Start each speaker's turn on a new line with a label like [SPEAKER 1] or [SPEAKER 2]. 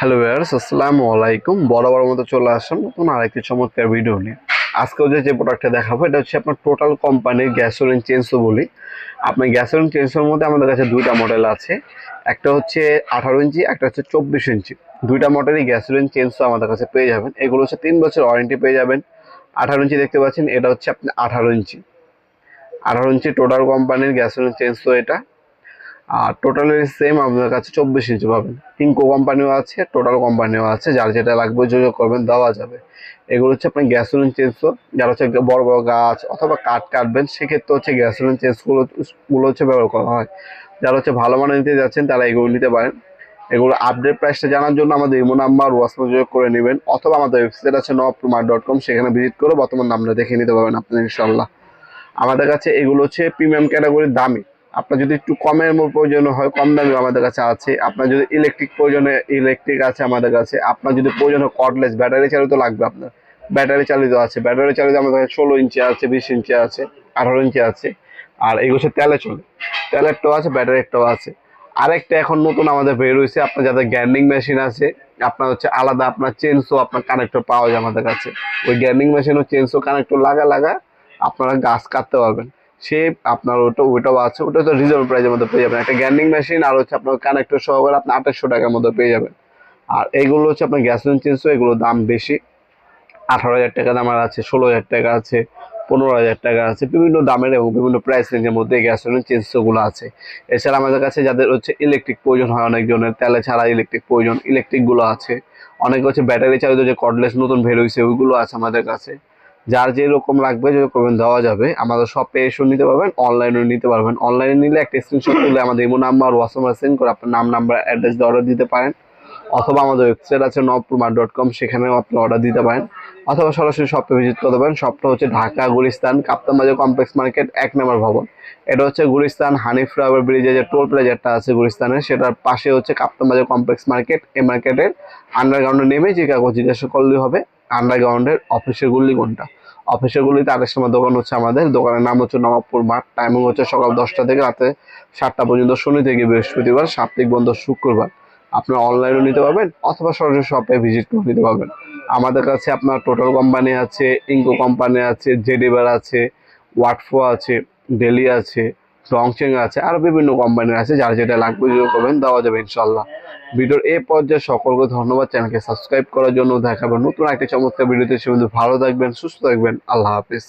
[SPEAKER 1] Hello viewers, আসসালামু আলাইকুম। বরাবর মতো চলে আসলাম নতুন আরেকটি চমৎকার ভিডিও নিয়ে। আজকেও যে প্রোডাক্টটা দেখাবো এটা হচ্ছে আপনার টোটাল কোম্পানির গ্যাসোলিন চেঞ্জও বলি। আপনার গ্যাসোলিন চেঞ্জের মধ্যে আমাদের কাছে দুইটা মডেল আছে, একটা হচ্ছে 18 ইঞ্চি, একটা হচ্ছে 24 ইঞ্চি। দুইটা মডেলই গ্যাসোলিন চেঞ্জও আমাদের কাছে পেয়ে যাবেন। এগুলো হচ্ছে 3 বছর ওয়ারেন্টি পেয়ে যাবেন। 18 ইঞ্চি দেখতে পাচ্ছেন, এটা হচ্ছে আপনি 18 ইঞ্চি। 18 ইঞ্চি টোটাল কোম্পানির গ্যাসোলিন চেঞ্জ তো এটা। আর টোটালি সেম আপনার কাছে 24 ইঞ্চি পাবেন। ইনকো কোম্পানিও আছে, টোটাল কোম্পানিও আছে, যার যেটা লাগবে যোগাযোগ করবেন, দেওয়া যাবে। এগুলো হচ্ছে আপনার গ্যাসোলিন চেঞ্জও, যারা হচ্ছে বড় বড় গাছ অথবা কাঠ কাটবেন সেক্ষেত্রে হচ্ছে গ্যাসোলিন চেঞ্জগুলো হচ্ছে ব্যবহার করা হয়। যারা হচ্ছে ভালো মানের নিতে যাচ্ছেন তারা এগুলো নিতে পারেন। এগুলো আপডেট প্রাইসটা জানার জন্য আমাদের ইমো নাম্বার হোয়াটসঅ্যাপ যোগাযোগ করে নেবেন, অথবা আমাদের ওয়েবসাইট আছে nowaptomart.com, সেখানে ভিজিট করে বর্তমান দামটা দেখে নিতে পারবেন আপনি ইনশাল্লাহ। আমাদের কাছে এগুলো হচ্ছে প্রিমিয়াম ক্যাটাগরির দামি। আপনার যদি একটু কমের প্রয়োজন হয় কম দামি আমাদের কাছে আছে। আপনার যদি ইলেকট্রিক প্রয়োজনে ইলেকট্রিক আছে আমাদের কাছে। আপনার যদি প্রয়োজন হয় কর্ডলেস ব্যাটারি চালিত লাগবে আপনার, ব্যাটারি চালিত আছে। ব্যাটারি চালিত আমাদের কাছে 16 ইঞ্চি আছে, 20 ইঞ্চি আছে, 18 ইঞ্চি আছে। আর এই হচ্ছে তেলে চলে, তেলেরটাও আছে, ব্যাটারিটাও আছে। আরেকটা এখন নতুন আমাদের বের হয়েছে, আপনার যাদের গ্যান্ডিং মেশিন আছে, আপনার হচ্ছে আলাদা আপনার চেনসো আপনার কানেক্টর পাওয়া যায় আমাদের কাছে। ওই গ্যান্ডিং মেশিন ও চেনসো কানেক্টর লাগা আপনারা গাছ কাটতে পারবেন। সে আপনার ওইটাও আছে, ওটা তো রিজনেবল প্রাইসের মধ্যে পেয়ে যাবেন। একটা গ্যান্ডিং মেশিন আর হচ্ছে আপনার কানেক্টর সহকারে আপনি 2800 টাকার মধ্যে পেয়ে যাবেন। আর এইগুলো হচ্ছে আপনার গ্যাসোলিন চেঞ্জও, এগুলোর দাম বেশি। 18,000 টাকা দাম আছে, 16,000 টাকা আছে, 15,000 টাকা আছে, বিভিন্ন দামের এবং বিভিন্ন প্রাইস রেঞ্জের মধ্যে গ্যাসোলিন চেঞ্জগুলো আছে। এছাড়া আমাদের কাছে যাদের হচ্ছে ইলেকট্রিক প্রয়োজন হয়, অনেকজনের তেলে ছাড়া ইলেকট্রিক প্রয়োজন, ইলেকট্রিকগুলো আছে। অনেকে হচ্ছে ব্যাটারি চালিত যে কর্ডলেস নতুন বের হয়েছে ওইগুলো আছে আমাদের কাছে। যার যেরকম লাগবে যদি করবেন দেওয়া যাবে। আমাদের শপে এসে নিতে পারবেন, অনলাইনেও নিতে পারবেন। অনলাইনে নিলে একটা স্ক্রিনশট তুলে আমাদের ইমো নাম্বার হোয়াটসঅ্যাপে সেন্ড করে আপনার নাম, নাম্বার, অ্যাড্রেস দিয়ে অর্ডার দিতে পারেন। অথবা আমাদের ওয়েবসাইট আছে nowaptomart.com, সেখানেও আপনি অর্ডার দিতে পারেন। অথবা সরাসরি শপে ভিজিট করতে পারেন। শপটা হচ্ছে ঢাকা গুলিস্তান কাপ্তান বাজার কমপ্লেক্স মার্কেট 1 নম্বর ভবন। এটা হচ্ছে গুলিস্তান হানি ফ্লাওয়ার ব্রিজে যে টোল প্লাজারটা আছে গুলিস্তানের, সেটার পাশে হচ্ছে কাপ্তান বাজার কমপ্লেক্স মার্কেট। এই মার্কেটের আন্ডারগ্রাউন্ডে নেমে যে কাগজ জিজ্ঞাসা করলেই হবে আন্ডারগ্রাউন্ডের অফিসের গুলি কোনটা। অফিসের গুলিতে 28 নম্বর দোকান হচ্ছে আমাদের। দোকানের নাম হচ্ছে নবাবপুর মাঠ। টাইমিং হচ্ছে সকাল 10টা থেকে রাতে 7টা পর্যন্ত, শনি থেকে বৃহস্পতিবার, সাপ্তাহিক বন্ধ শুক্রবার। আপনার অনলাইনেও নিতে পারবেন অথবা সরাসরি শপে ভিজিট করে নিতে পারবেন। আমাদের কাছে আপনার টোটাল কোম্পানি আছে, ইনকো কোম্পানি আছে, জেডিবার আছে, ওয়াটফো আছে, ডেলি আছে, রংচেং আছে, আরও বিভিন্ন কোম্পানির আছে। যার যেটা লাগবে যদি করবেন দেওয়া যাবে ইনশাল্লাহ। ভিডিওর এই পর্যায়ে সকলকে ধন্যবাদ। চ্যানেলকে সাবস্ক্রাইব করার জন্য। দেখাবেন নতুন একটা চমৎকার ভিডিওতে। সে ভালো থাকবেন, সুস্থ থাকবেন। আল্লাহ হাফিজ।